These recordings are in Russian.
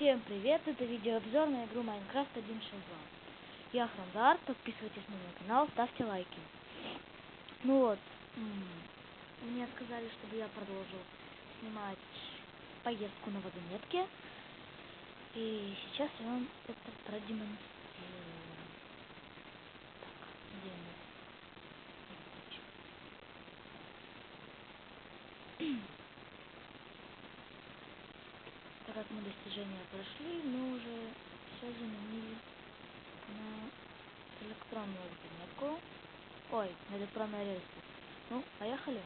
Всем привет, это видеообзор на игру Minecraft 1.6.2. Я Храмдар, подписывайтесь на мой канал, ставьте лайки. Ну вот, мне сказали, чтобы я продолжил снимать поездку на вагонетке. И сейчас я вам это продемонстрирую. Так, где мы? Так как мы достижения прошли, мы уже все заменили на электронную вагонетку. Ой, на электронные рельсы. Ну, поехали.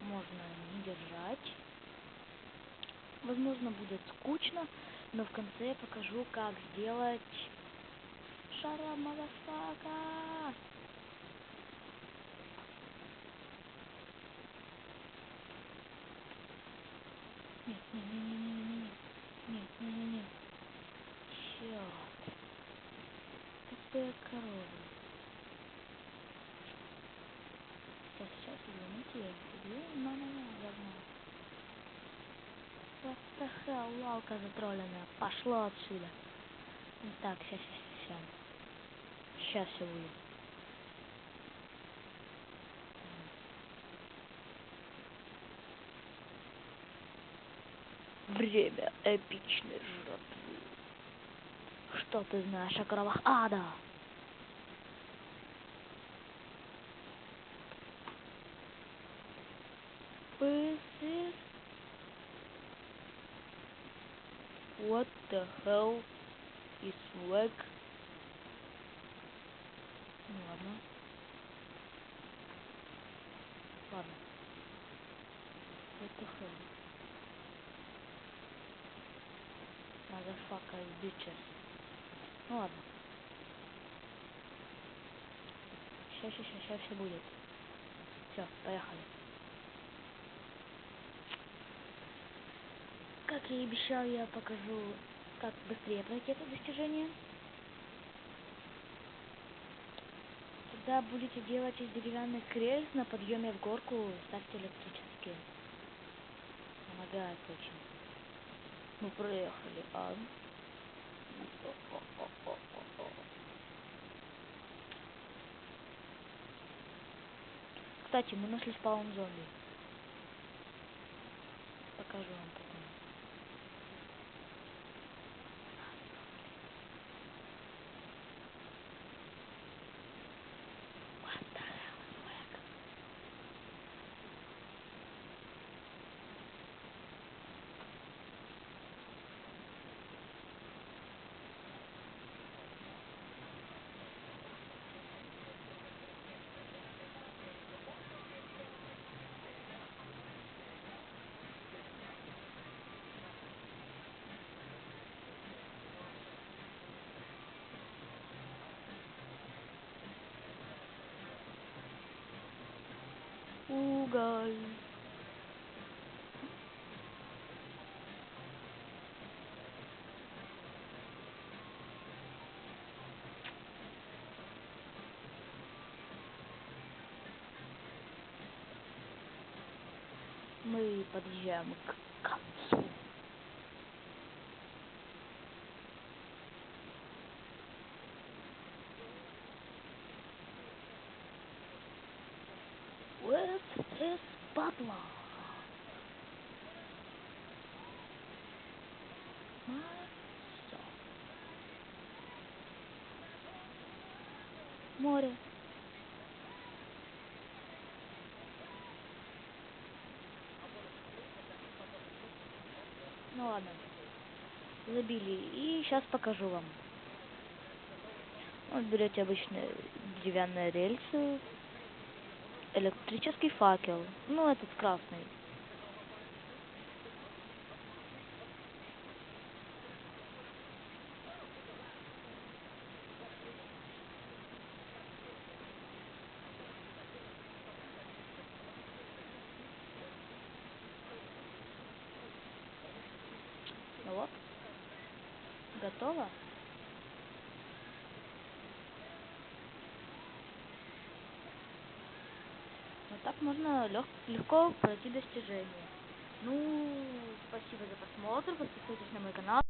Можно не держать. Возможно, будет скучно, но в конце я покажу, как сделать шара мазафака. Не. Черт. Тупые коровы. Сейчас, извините, я убью. Говно. What the hell, лалка затролленная. Пошло отсюда. Так, сейчас все будет. Время эпичной жратвы. Что ты знаешь о коровах ада? What the hell is swag? Ну ладно. What the hell? Motherfucker bitches. Ну ладно. Сейчас все будет. Все, поехали. Как я и обещал, я покажу, как быстрее пройти это достижение. Когда будете делать из деревянных рельс на подъеме в горку, ставьте электрические. Помогает очень. Мы проехали, Кстати, мы нашли спаун-зомби. Покажу вам потом. Уголь. Мы подъезжаем к концу. With his butler. Море. Ну ладно. Забили. И сейчас покажу вам. Вот берете обычные деревянные рельсы. Электрический факел. Ну, этот красный. Ну вот. Готово. Вот так можно легко пройти достижение. Ну, спасибо за просмотр. просмотр, подписывайтесь на мой канал.